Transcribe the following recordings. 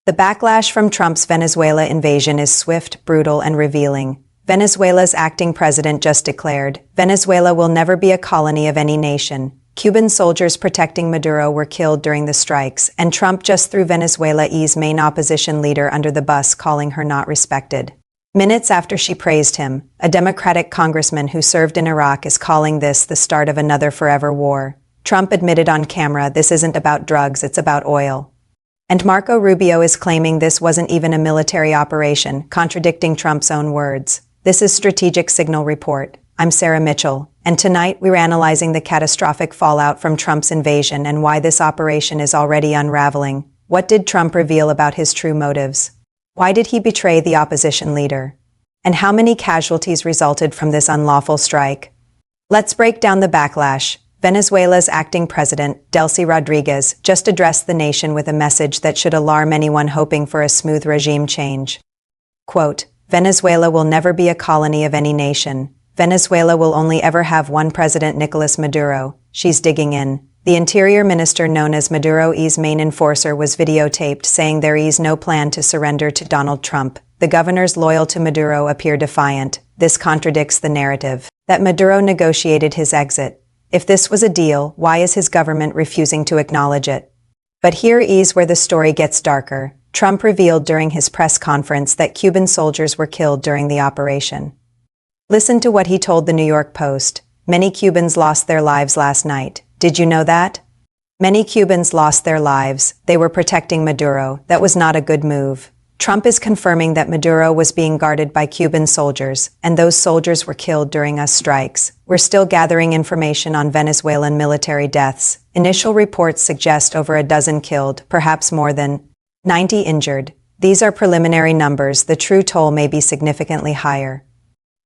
The backlash from Trump's Venezuela invasion is swift, brutal, and revealing. Venezuela's acting president just declared, "Venezuela will never be a colony of any nation." Cuban soldiers protecting Maduro were killed during the strikes, and Trump just threw Venezuela's main opposition leader under the bus, calling her not respected. Minutes after she praised him, a Democratic congressman who served in Iraq is calling this the start of another forever war. Trump admitted on camera, "This isn't about drugs, it's about oil." And Marco Rubio is claiming this wasn't even a military operation, contradicting Trump's own words. This is Strategic Signal Report. I'm Sarah Mitchell, and tonight we're analyzing the catastrophic fallout from Trump's invasion and why this operation is already unraveling. What did Trump reveal about his true motives? Why did he betray the opposition leader? And how many casualties resulted from this unlawful strike? Let's break down the backlash. Venezuela's acting president, Delcy Rodriguez, just addressed the nation with a message that should alarm anyone hoping for a smooth regime change. Quote, "Venezuela will never be a colony of any nation. Venezuela will only ever have one president, Nicolas Maduro." She's digging in. The interior minister, known as Maduro's main enforcer, was videotaped saying there is no plan to surrender to Donald Trump. The governors loyal to Maduro appear defiant. This contradicts the narrative that Maduro negotiated his exit. If this was a deal, why is his government refusing to acknowledge it? But here is where the story gets darker. Trump revealed during his press conference that Cuban soldiers were killed during the operation. Listen to what he told the New York Post. "Many Cubans lost their lives last night. Did you know that? Many Cubans lost their lives. They were protecting Maduro. That was not a good move." Trump is confirming that Maduro was being guarded by Cuban soldiers, and those soldiers were killed during US strikes. We're still gathering information on Venezuelan military deaths. Initial reports suggest over a dozen killed, perhaps more than 90 injured. These are preliminary numbers. The true toll may be significantly higher.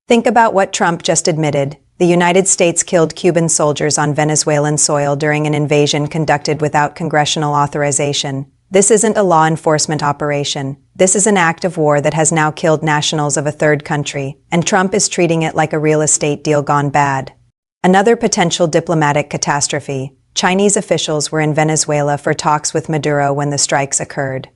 Think about what Trump just admitted. The United States killed Cuban soldiers on Venezuelan soil during an invasion conducted without congressional authorization. This isn't a law enforcement operation. This is an act of war that has now killed nationals of a third country, and Trump is treating it like a real estate deal gone bad. Another potential diplomatic catastrophe. Chinese officials were in Venezuela for talks with Maduro when the strikes occurred.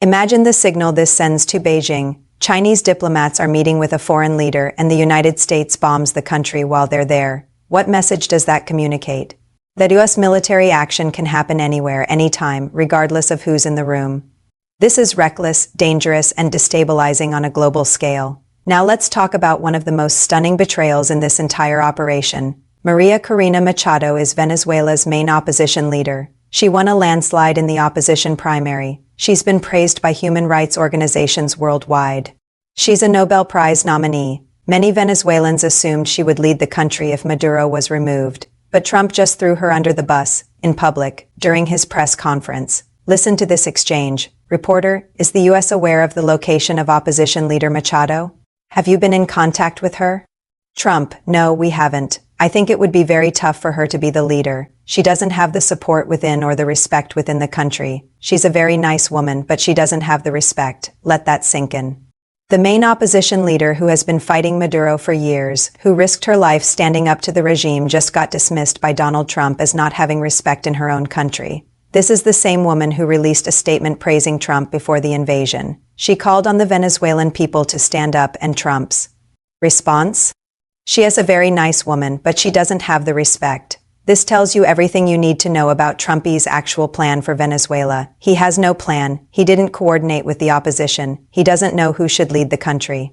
Imagine the signal this sends to Beijing. Chinese diplomats are meeting with a foreign leader, and the United States bombs the country while they're there. What message does that communicate? That US military action can happen anywhere, anytime, regardless of who's in the room. This is reckless, dangerous, and destabilizing on a global scale. Now let's talk about one of the most stunning betrayals in this entire operation. Corina Machado is Venezuela's main opposition leader. She won a landslide in the opposition primary. She's been praised by human rights organizations worldwide. She's a Nobel Prize nominee. Many Venezuelans assumed she would lead the country if Maduro was removed. But Trump just threw her under the bus, in public, during his press conference. Listen to this exchange. Reporter, is the U.S. aware of the location of opposition leader Machado? Have you been in contact with her? Trump, no, we haven't. I think it would be very tough for her to be the leader. She doesn't have the support within or the respect within the country. She's a very nice woman, but she doesn't have the respect. Let that sink in. The main opposition leader, who has been fighting Maduro for years, who risked her life standing up to the regime, just got dismissed by Donald Trump as not having respect in her own country. This is the same woman who released a statement praising Trump before the invasion. She called on the Venezuelan people to stand up, and Trump's response? She is a very nice woman, but she doesn't have the respect. This tells you everything you need to know about Trump's actual plan for Venezuela. He has no plan. He didn't coordinate with the opposition. He doesn't know who should lead the country.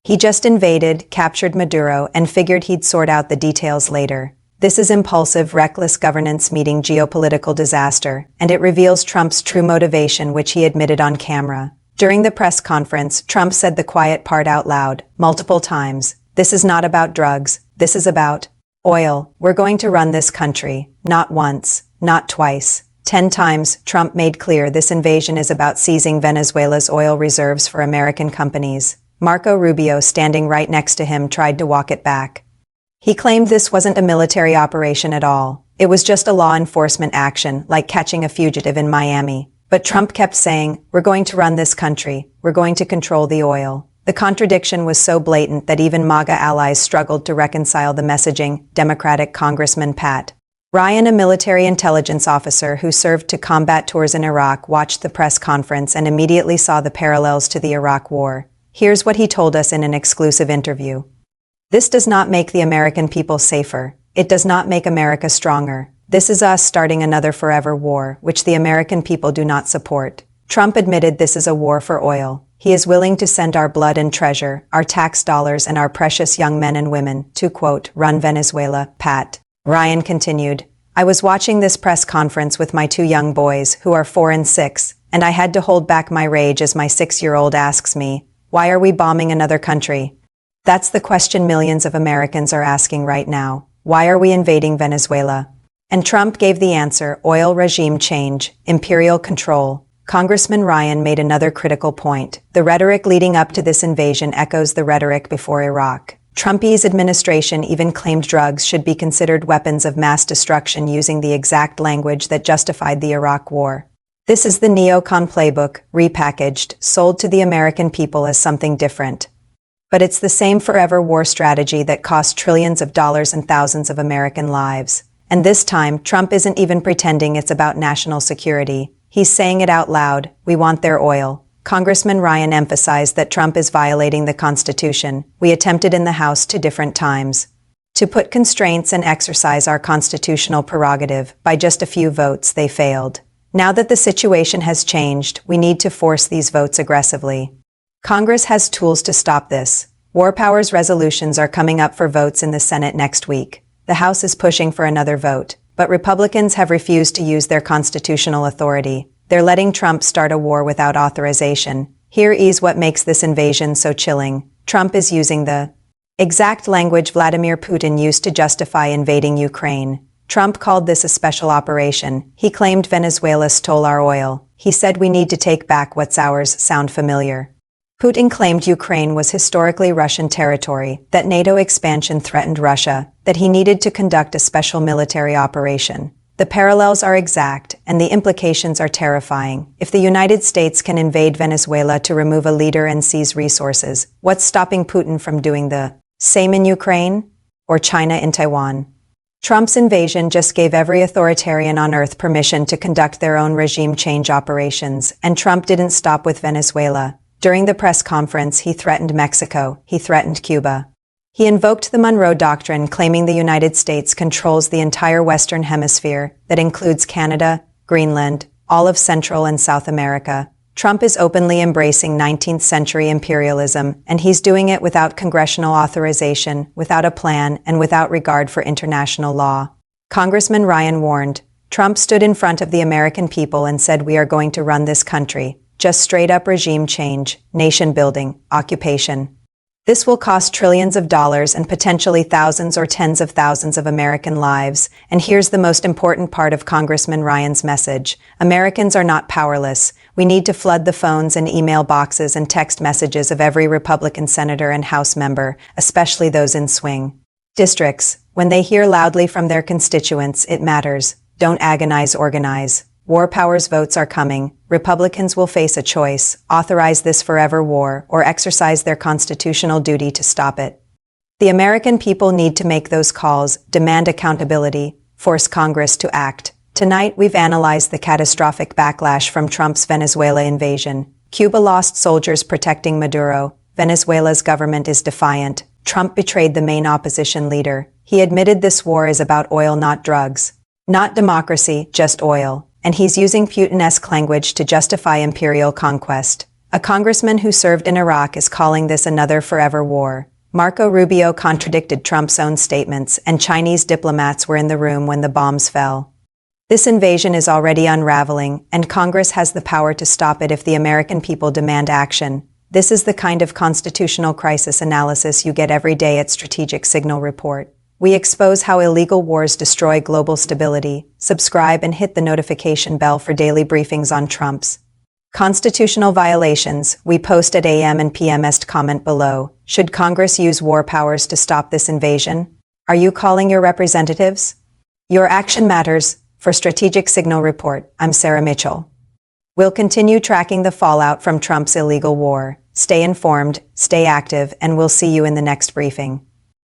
He just invaded, captured Maduro, and figured he'd sort out the details later. This is impulsive, reckless governance meeting geopolitical disaster, and it reveals Trump's true motivation, which he admitted on camera. During the press conference, Trump said the quiet part out loud, multiple times. This is not about drugs. This is about oil. We're going to run this country. Not once, not twice. 10 times, Trump made clear this invasion is about seizing Venezuela's oil reserves for American companies. Marco Rubio, standing right next to him, tried to walk it back. He claimed this wasn't a military operation at all. It was just a law enforcement action, like catching a fugitive in Miami. But Trump kept saying, "We're going to run this country. We're going to control the oil." The contradiction was so blatant that even MAGA allies struggled to reconcile the messaging. Democratic Congressman Pat Ryan, a military intelligence officer who served to combat tours in Iraq, watched the press conference and immediately saw the parallels to the Iraq War. Here's what he told us in an exclusive interview. "This does not make the American people safer. It does not make America stronger. This is us starting another forever war, which the American people do not support." Trump admitted this is a war for oil. He is willing to send our blood and treasure, our tax dollars and our precious young men and women to, quote, run Venezuela, Pat. Ryan continued, "I was watching this press conference with my two young boys, who are 4 and 6, and I had to hold back my rage as my 6-year-old asks me, why are we bombing another country? That's the question millions of Americans are asking right now. Why are we invading Venezuela?" And Trump gave the answer: oil regime change, imperial control. Congressman Ryan made another critical point. The rhetoric leading up to this invasion echoes the rhetoric before Iraq. Trump's administration even claimed drugs should be considered weapons of mass destruction, using the exact language that justified the Iraq War. This is the neocon playbook, repackaged, sold to the American people as something different. But it's the same forever war strategy that cost trillions of dollars and thousands of American lives. And this time, Trump isn't even pretending it's about national security. He's saying it out loud: we want their oil. Congressman Ryan emphasized that Trump is violating the Constitution. "We attempted in the House 2 different times to put constraints and exercise our constitutional prerogative. By just a few votes, they failed. Now that the situation has changed, we need to force these votes aggressively. Congress has tools to stop this. War powers resolutions are coming up for votes in the Senate next week. The House is pushing for another vote, but Republicans have refused to use their constitutional authority. They're letting Trump start a war without authorization. Here is what makes this invasion so chilling. Trump is using the exact language Vladimir Putin used to justify invading Ukraine. Trump called this a special operation. He claimed Venezuela stole our oil. He said we need to take back what's ours. Sound familiar? Putin claimed Ukraine was historically Russian territory, that NATO expansion threatened Russia, that he needed to conduct a special military operation. The parallels are exact, and the implications are terrifying. If the United States can invade Venezuela to remove a leader and seize resources, what's stopping Putin from doing the same in Ukraine? Or China in Taiwan? Trump's invasion just gave every authoritarian on earth permission to conduct their own regime change operations, and Trump didn't stop with Venezuela. During the press conference, he threatened Mexico. He threatened Cuba. He invoked the Monroe Doctrine, claiming the United States controls the entire Western Hemisphere, that includes Canada, Greenland, all of Central and South America. Trump is openly embracing 19th century imperialism, and he's doing it without congressional authorization, without a plan, and without regard for international law. Congressman Ryan warned, Trump stood in front of the American people and said, "We are going to run this country. Just straight up regime change, nation building, occupation. This will cost trillions of dollars and potentially thousands or tens of thousands of American lives." And here's the most important part of Congressman Ryan's message. Americans are not powerless. We need to flood the phones and email boxes and text messages of every Republican senator and House member, especially those in swing districts. When they hear loudly from their constituents, it matters. Don't agonize, organize. War powers votes are coming. Republicans will face a choice: authorize this forever war or exercise their constitutional duty to stop it. The American people need to make those calls, demand accountability, force Congress to act. Tonight, we've analyzed the catastrophic backlash from Trump's Venezuela invasion. Cuba lost soldiers protecting Maduro. Venezuela's government is defiant. Trump betrayed the main opposition leader. He admitted this war is about oil, not drugs. Not democracy, just oil. And he's using Putinesque language to justify imperial conquest. A congressman who served in Iraq is calling this another forever war. Marco Rubio contradicted Trump's own statements, and Chinese diplomats were in the room when the bombs fell. This invasion is already unraveling, and Congress has the power to stop it if the American people demand action. This is the kind of constitutional crisis analysis you get every day at Strategic Signal Report. We expose how illegal wars destroy global stability. Subscribe and hit the notification bell for daily briefings on Trump's constitutional violations. We post at AM and PM's. Comment below. Should Congress use war powers to stop this invasion? Are you calling your representatives? Your action matters. For Strategic Signal Report, I'm Sarah Mitchell. We'll continue tracking the fallout from Trump's illegal war. Stay informed, stay active, and we'll see you in the next briefing.